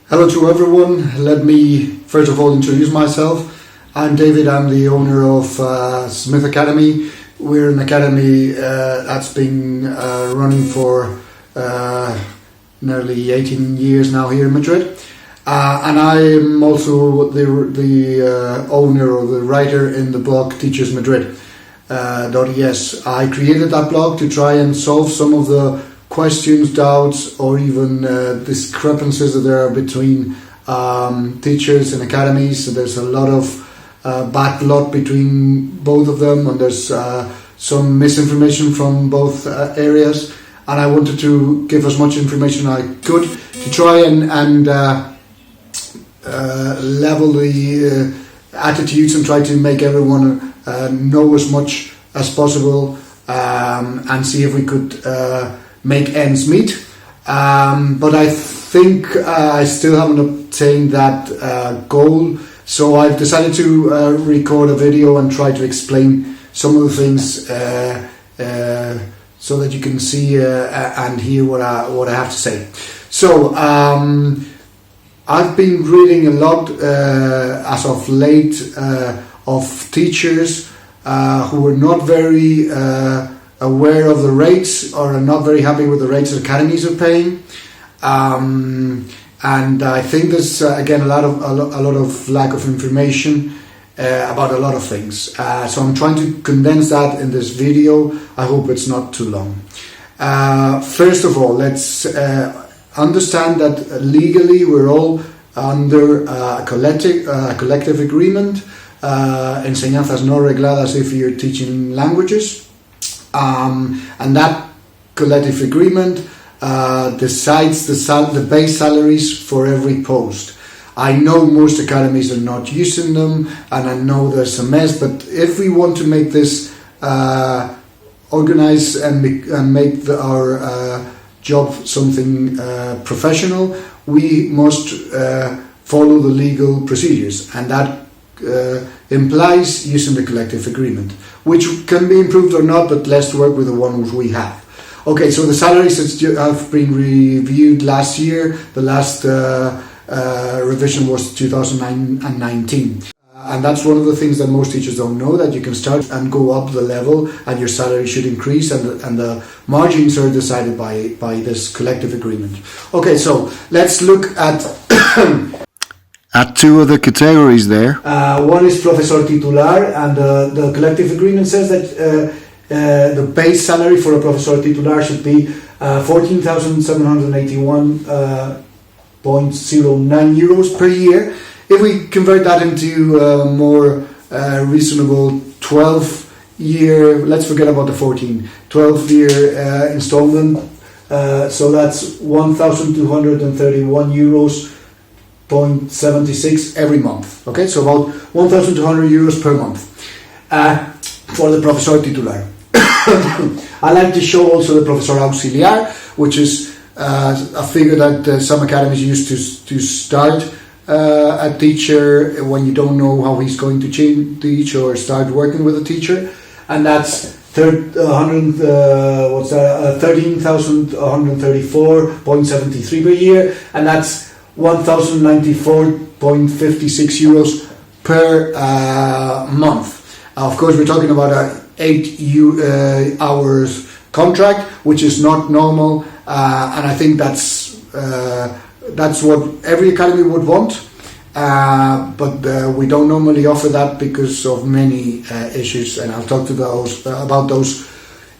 Hello to everyone. Let me first of all introduce myself. I'm David. I'm the owner of Smith Academy. We're an academy that's been running for nearly 18 years now here in Madrid. And I'm also the owner or the writer in the blog Teachers Madrid. .es. I created that blog to try and solve some of the questions, doubts, or even discrepancies that there are between teachers and academies. So there's a lot of bad blood between both of them, and there's some misinformation from both areas. And I wanted to give as much information I could to try and level the attitudes and try to make everyone know as much as possible and see if we could make ends meet, but I think I still haven't obtained that goal, so I've decided to record a video and try to explain some of the things so that you can see and hear what I have to say. So I've been reading a lot as of late of teachers who are not very aware of the rates or are not very happy with the rates that academies are paying, and I think there's again a lot of lack of information about a lot of things. So I'm trying to condense that in this video. I hope it's not too long. First of all, let's understand that legally we're all under a collective agreement, enseñanzas no regladas if you're teaching languages. And that collective agreement decides the base salaries for every post. I know most academies are not using them, and I know there's a mess, but if we want to make this organized and make our job something professional, we must follow the legal procedures, and that implies using the collective agreement, which can be improved or not, but let's work with the ones we have. Okay, so the salaries have been reviewed last year. The last revision was 2019. And that's one of the things that most teachers don't know, that you can start and go up the level and your salary should increase, and the margins are decided by this collective agreement. Okay, so let's look at two of the categories there. One is profesor titular, and the collective agreement says that the base salary for a profesor titular should be 14,781.09 euros per year. If we convert that into more reasonable 12-year, let's forget about the 12-year installment, so that's 1,231 euros 0.76 every month. Okay, so about 1,200 euros per month for the profesor titular. I like to show also the profesor auxiliar, which is a figure that some academies use to start a teacher when you don't know how he's going to teach or start working with a teacher, and that's 13,134.73 per year, and that's 1,094.56 euros per month. Of course, we're talking about a 8 hours contract, which is not normal, and I think that's what every academy would want, but we don't normally offer that because of many issues, and I'll talk to about those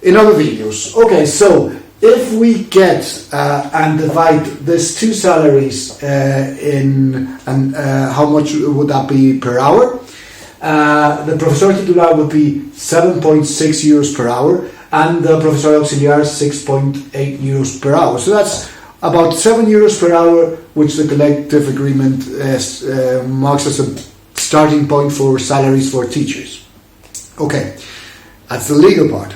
in other videos. Okay, so if we get and divide these two salaries how much would that be per hour? The profesor titular would be 7.6 euros per hour, and the profesor auxiliar 6.8 euros per hour. So that's about 7 euros per hour, which the collective agreement marks as a starting point for salaries for teachers. Okay, that's the legal part.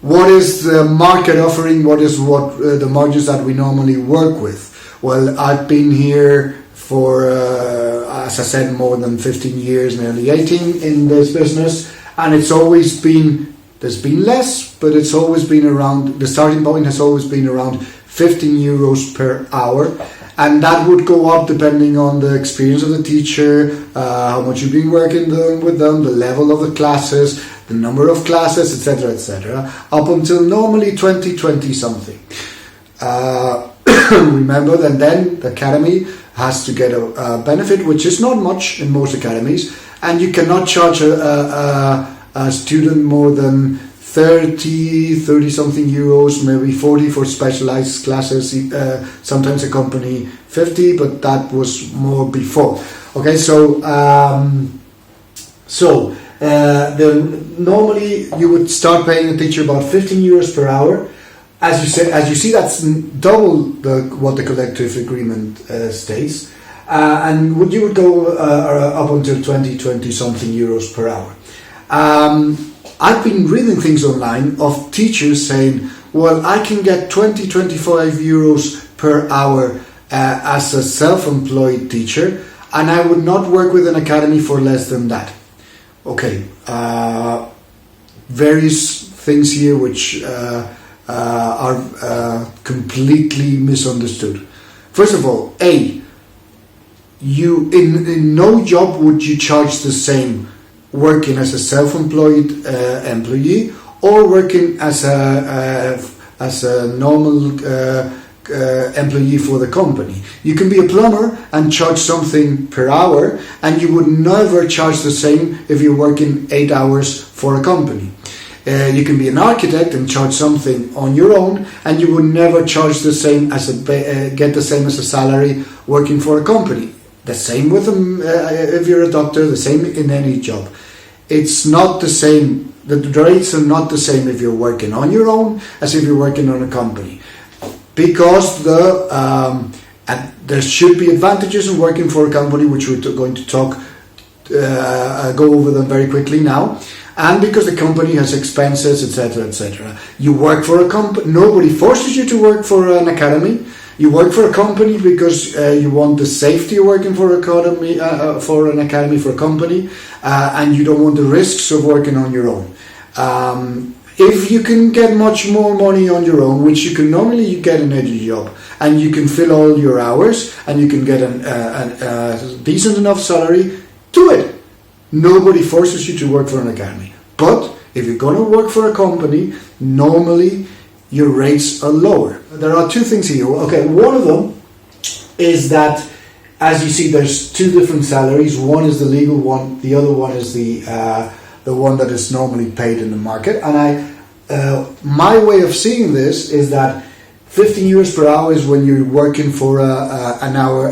What is the market offering? What the margins that we normally work with? Well, I've been here for, as I said, more than 15 years, nearly 18 in this business, and it's always been, there's been less, but it's always been around, the starting point has always been around 15 euros per hour, and that would go up depending on the experience of the teacher, how much you've been working with them, the level of the classes, the number of classes, etc., up until normally 20 something. Remember that then the academy has to get a benefit, which is not much in most academies, and you cannot charge a student more than 30 something euros, maybe 40 for specialized classes, sometimes a company 50, but that was more before. Okay, so normally you would start paying a teacher about 15 euros per hour. As you see, that's double what the collective agreement states, and you would go up until 20 something euros per hour. I've been reading things online of teachers saying, well, I can get 25 euros per hour as a self-employed teacher, and I would not work with an academy for less than that. Okay, various things here which are completely misunderstood. First of all, in no job would you charge the same working as a self-employed employee or working as a normal employee for the company. You can be a plumber and charge something per hour, and you would never charge the same if you're working 8 hours for a company. You can be an architect and charge something on your own, and you would never charge the same get the same as a salary working for a company. The same with if you're a doctor, the same in any job. It's not the same. The rates are not the same if you're working on your own as if you're working on a company, because there should be advantages in working for a company, which we're going to go over them very quickly now. And because the company has expenses, etc. You work for a company. Nobody forces you to work for an academy. You work for a company because you want the safety of working for an academy, for a company, and you don't want the risks of working on your own. If you can get much more money on your own, which you can normally get in any job, and you can fill all your hours, and you can get a decent enough salary, do it. Nobody forces you to work for an academy. But if you're going to work for a company, normally your rates are lower. There are two things here. Okay, one of them is that, as you see, there's two different salaries. One is the legal one. The other one is the one that is normally paid in the market. And my way of seeing this is that 15 euros per hour is when you're working for an hour.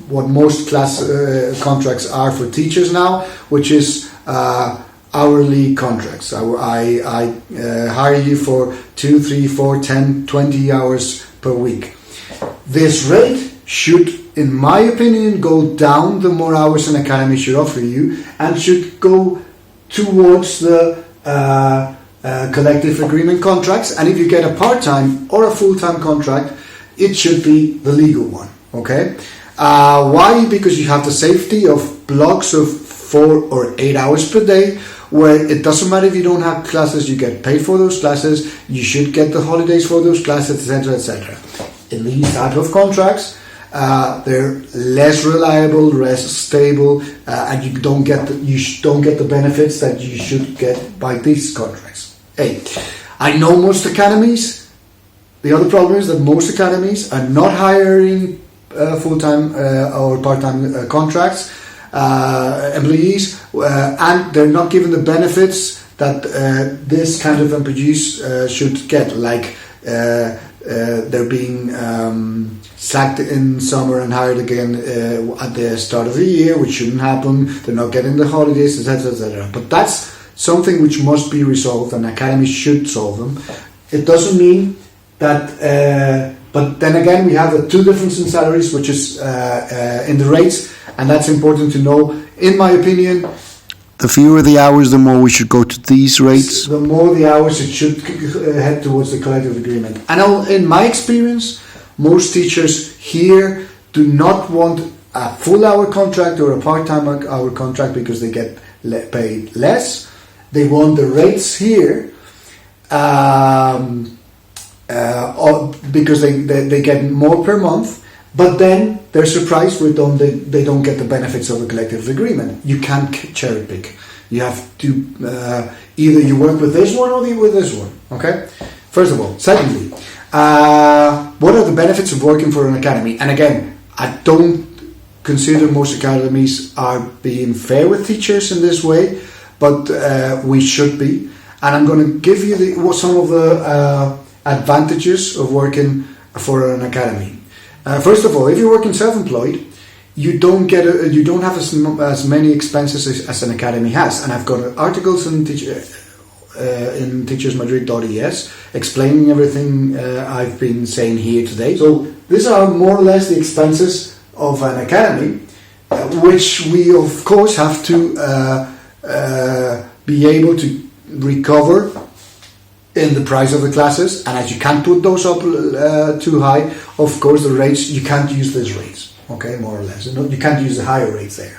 What most class contracts are for teachers now, which is hourly contracts. I hire you for 2, 3, 4, 10, 20 hours per week. This rate should, in my opinion, go down the more hours an academy should offer you, and should go towards the collective agreement contracts. And if you get a part-time or a full-time contract, it should be the legal one. Okay. Why? Because you have the safety of blocks of 4 or 8 hours per day, where it doesn't matter if you don't have classes, you get paid for those classes, you should get the holidays for those classes, etc. In these type of contracts, they're less reliable, less stable, and you don't get the benefits that you should get by these contracts. I know most academies. The other problem is that most academies are not hiring full-time or part-time contracts employees, and they're not given the benefits that this kind of employees should get, like they're being sacked in summer and hired again at the start of the year, which shouldn't happen. They're not getting the holidays, etc. But that's something which must be resolved, and academies should solve them. It doesn't mean that but then again, we have the two differences in salaries, which is in the rates, and that's important to know. In my opinion, the fewer the hours, the more we should go to these rates. The more the hours, it should head towards the collective agreement. And in my experience, most teachers here do not want a full hour contract or a part-time hour contract because they get paid less. They want the rates here because they get more per month, But then they're surprised they don't get the benefits of a collective agreement. You can't cherry pick. You have to either you work with this one or you with this one. Okay. First of all. Secondly, what are the benefits of working for an academy? And again, I don't consider most academies are being fair with teachers in this way, but we should be. And I'm going to give you some of the advantages of working for an academy. First of all, if you're working self-employed, you don't have as many expenses as an academy has. And I've got articles in teachersmadrid.es explaining everything I've been saying here today. So these are more or less the expenses of an academy, which we of course have to be able to recover in the price of the classes. And as you can't put those up too high, of course the rates, you can't use these rates, okay, more or less. You can't use the higher rates there.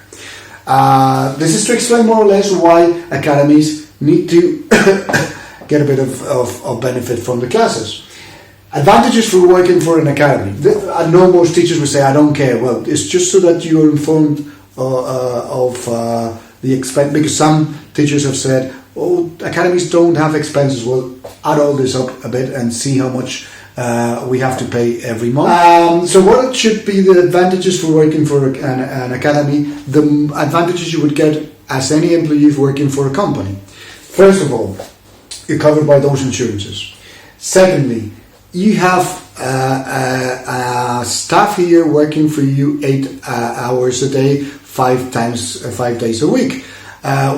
This is to explain more or less why academies need to get a bit of benefit from the classes. Advantages for working for an academy. I know most teachers will say, I don't care. Well, it's just so that you're informed of the expense, because some teachers have said, oh, academies don't have expenses. Well, add all this up a bit and see how much we have to pay every month. So what should be the advantages for working for an academy? The advantages you would get as any employee working for a company. First of all, you're covered by those insurances. Secondly, you have staff here working for you 8 hours a day, 5 days a week.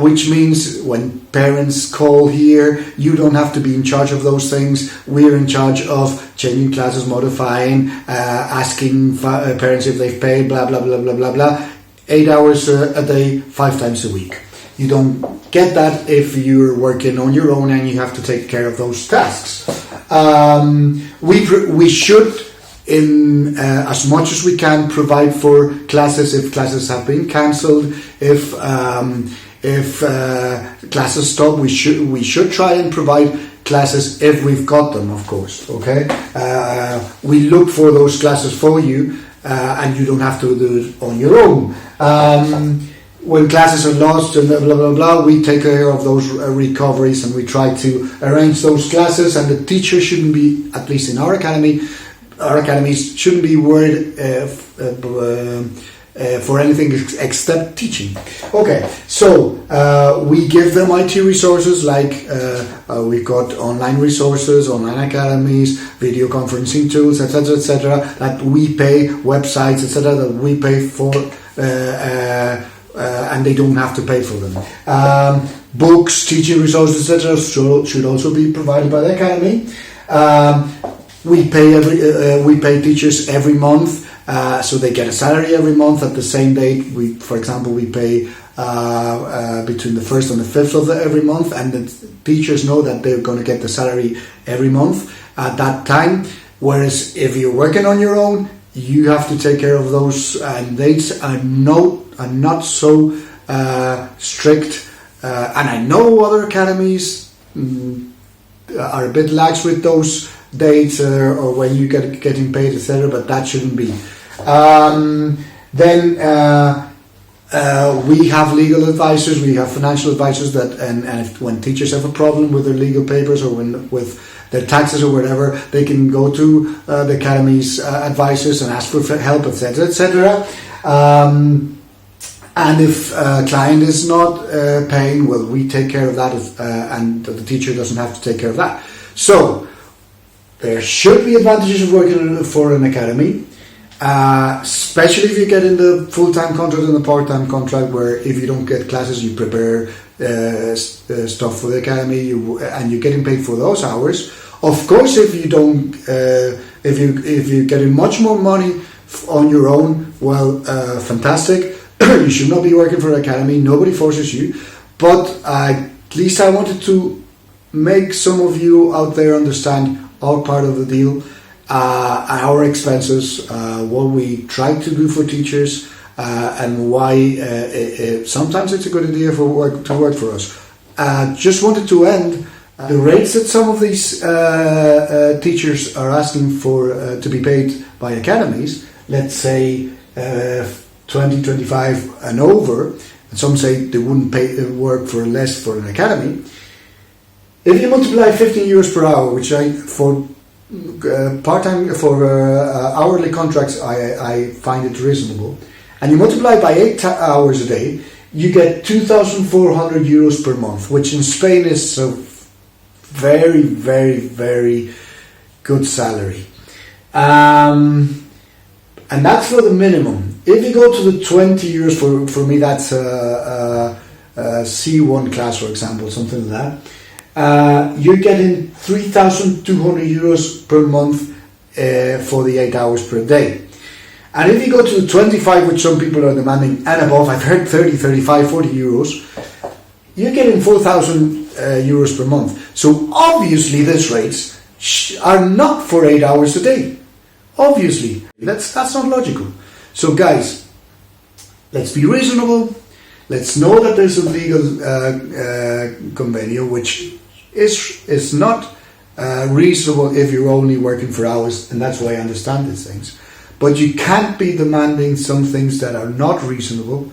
Which means when parents call here, you don't have to be in charge of those things. We're in charge of changing classes, modifying, asking parents if they've paid, blah, blah, blah, blah, blah, blah. 8 hours a day, 5 times a week. You don't get that if you're working on your own and you have to take care of those tasks. We should, in as much as we can, provide for classes if classes have been cancelled, if classes stop. We should try and provide classes if we've got them, of course. Okay, we look for those classes for you, and you don't have to do it on your own. When classes are lost and blah blah blah, we take care of those recoveries, and we try to arrange those classes. And the teacher shouldn't be, at least in our academies shouldn't be worried for anything except teaching. Okay, so we give them IT resources like we've got online resources, online academies, video conferencing tools, etc., that we pay, websites, etc., that we pay for, and they don't have to pay for them. Books, teaching resources, etc., should also be provided by the academy. We pay teachers every month. So they get a salary every month at the same date. For example, we pay between the 1st and the 5th of every month, and the teachers know that they're going to get the salary every month at that time. Whereas if you're working on your own, you have to take care of those, and dates are not so strict. And I know other academies are a bit lax with those dates or when you getting paid, etc., but that shouldn't be. Then we have legal advisors, we have financial advisors that, and when teachers have a problem with their legal papers or with their taxes or whatever, they can go to the academy's advisors and ask for help, etc., etc. And if a client is not paying, well, we take care of that, and the teacher doesn't have to take care of that. So there should be advantages of working for an academy, especially if you get in the full-time contract and the part-time contract, where if you don't get classes, you prepare stuff for the academy, and you're getting paid for those hours. Of course, if you don't, if you're getting much more money on your own, well, fantastic. You should not be working for an academy. Nobody forces you, but at least I wanted to make some of you out there understand our part of the deal, our expenses, what we try to do for teachers, and why sometimes it's a good idea to work for us. Just wanted to end the rates that some of these teachers are asking for to be paid by academies. let's say 20, 25 and over, and some say they wouldn't work for less for an academy. If you multiply 15 euros per hour, which for part-time, for hourly contracts, I find it reasonable, and you multiply by 8 hours a day, you get 2,400 euros per month, which in Spain is a very, very, very good salary. And that's for the minimum. If you go to the 20 euros, for me that's a C1 class, for example, something like that. You're getting 3,200 euros per month for the 8 hours per day. And if you go to the 25, which some people are demanding, and above, I've heard 30, 35, 40 euros, you're getting 4,000 euros per month. So obviously these rates are not for 8 hours a day. Obviously. That's not logical. So guys, let's be reasonable. Let's know that there's a legal convenio, which is not reasonable if you're only working for hours, and that's why I understand these things. But you can't be demanding some things that are not reasonable.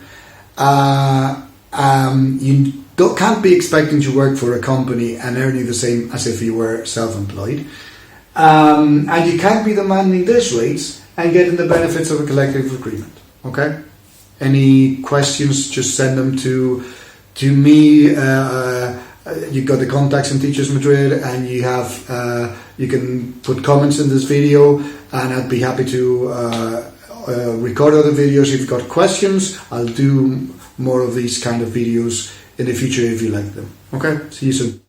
You can't be expecting to work for a company and earning the same as if you were self-employed. And you can't be demanding these rates and getting the benefits of a collective agreement. Okay? Any questions, just send them to me. You've got the contacts in Teachers Madrid, and you can put comments in this video, and I'd be happy to record other videos. If you've got questions, I'll do more of these kind of videos in the future if you like them. Okay, see you soon.